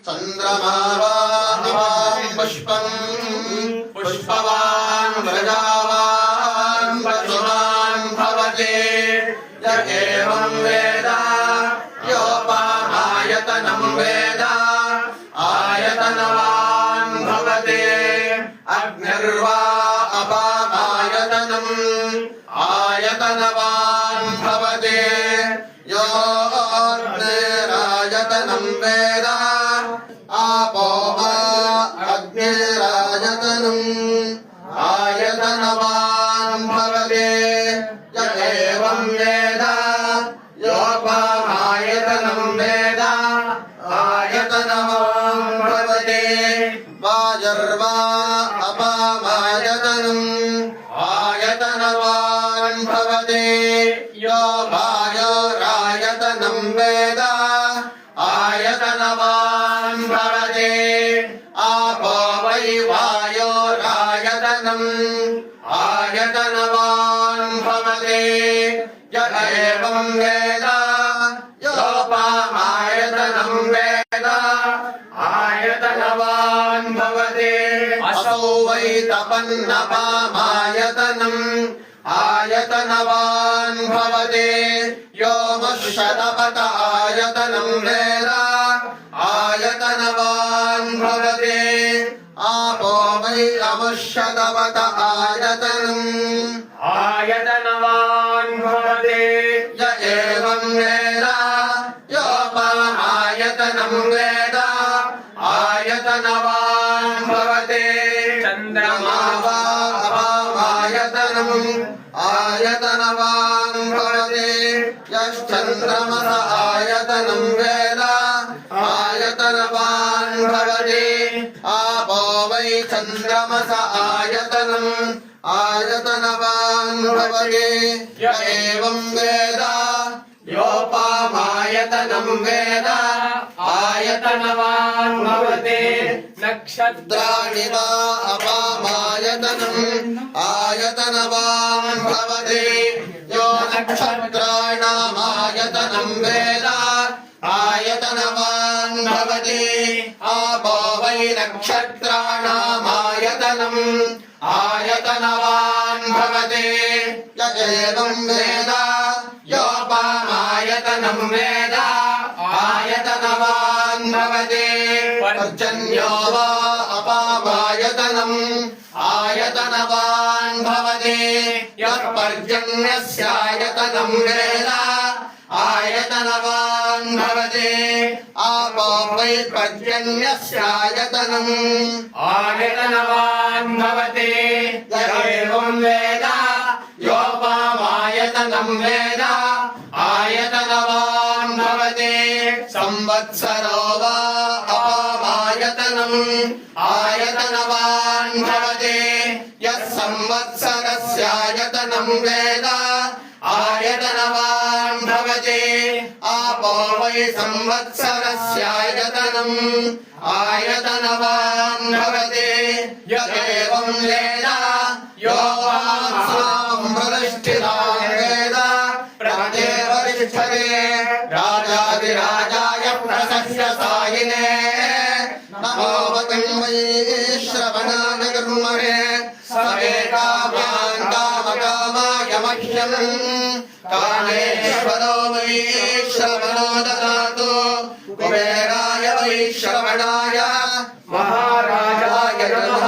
चन्द्रमावान् पुष्पम् पुष्पवान् प्रजावान् पशुमान् भवति य एवं वेद योपामायतनं वेद आयतनवान् भवति अग्निर्वा अपामायतनम् आयतनवान् भवति यो अग्निरायतनं वेद आपो अग्निरायतनम् आयतनवान् भवति य एवं वेद योपामायतनं वेद आयतनवान् भवति वायुर्वा अपामायतनम् आयतनवान् भवति यो वायुरायतनं वेद आयतनवान् भवति आपो वै वायुरायतनम् आयतनवान् भवति य एवं वेद योपामायतनं वेद आयतनवान् भवति असौ वै तपन्नपामायतनम् आयतनवान् भवति यो मशतपत आयतनं वेद आयतनवान् भवति आपो वै अमुष्यतपत आयतनम् आयतनवान् भवति य एवं वेद योपामायतनं वेद आयतनवान् भवति चन्द्रमा वा अपामायतनम् आयतनवान् भवति यश्चन्द्रमस आयतनं वेद आयतनवान् भवति आपो वै चन्द्रमस आयतनम् आयतनवान् भवति य एवं वेद योपामायतनं वेद आयतनवान् भवति नक्षत्राणि वा अपामायतनम् आयतनवान् भवति यो नक्षत्राणामायतनं वेद आयतनवान् भवति आपो वै नक्षत्राणामायतनम् आयतनवान् भवति य एवं वेद योपामायतनं वेद आयतनवान् भवति पर्जन्यो वा अपामायतनम् आयतनवान् भवति यः पर्जन्यस्यायतनं वेद आयतनवान् भवति आपो वै पर्जन्यस्यायतनम् आयतनवान् भवति य एवं वेद योपामायतनं वेद आयतनवान् भवति संवत्सरो वा अपामायतनम् आयतनवान् भवति यः संवत्सरस्यायतनं वेद आयतनवान् भवति आपो वै संवत्सरस्यायतनम् आयतनवान् भवति य एवं वेद यो वां प्रतिष्ठितां वेद प्रत्यवतिष्ठते राजाधिराजाय प्रशस्य सायिने नमो वै श्रवणाय कर्मणे सवे कामान् कामकामाय मह्यम् कामेश्वरो वै श्रवणो ददातु कुबेराय वै श्रवणाय महाराजाय नमः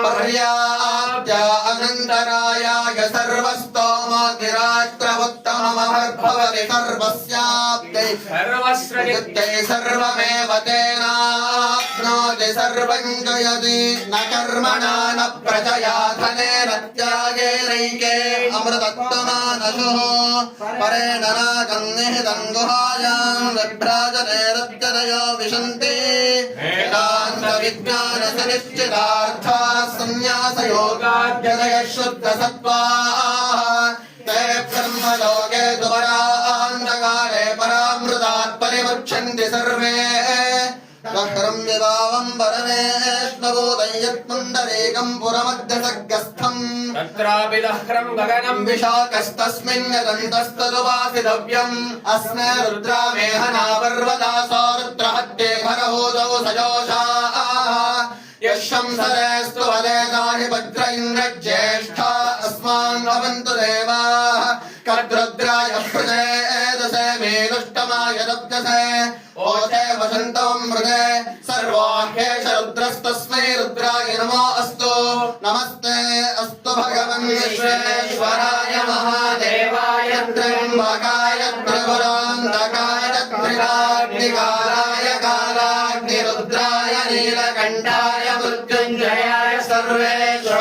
पर्याप्य अनन्तरायाय सर्वस्तोमोऽधिराष्ट्रमुत्तममहद्भवति सर्वस्याप्त्यै सर्वस्रनित्यै सर्वमेव तेनाप्नोति सर्वं जयति न कर्मणा न प्रजया धनेन त्यागेनैके अमृतत्वमानशुः परेण नागं निहितं गुहायां विभ्राजनेरत्यदयो विशन्ति वेदान्तविज्ञानसनिश्चितार्थाः संन्यासयोगाद्यदयः शुद्धसत्त्वाः ते ब्रह्मलोके दुपरान्धकारे परामृतात् परिमुच्यन्ति सर्वे दह्रं विभावं परमेष्णभूतयत्पुण्डरीकं पुरमध्यसर्गस्थम् तत्रापि दह्रं गगनं विशाखस्तस्मिन् दन्तस्तदुपासितव्यम् अस्मे रुद्रामेहनापर्वदासो रुद्रहत्ये भरहूतौ सजोषा यशंसरेस्तु वदेतानि भद्र इन्द्रज्येष्ठा अस्मान् भवन्तु देवाः कर्द्रुद्राय प्रदेदसे मेदुष्टमाय दब्दसे ओचे वसन्तवं मृदे सर्वाह्येष रुद्रस्तस्मै रुद्राय नमो अस्तु नमस्ते अस्तु भगवन् विश्वेश्वराय महादेवाय त्र्यम्बकाय त्रिपुरान्तकाय त्रिकाग्निकालाय कालाग्निरुद्राय नीलकण्ठाय मृत्युञ्जयाय सर्वेश्वराय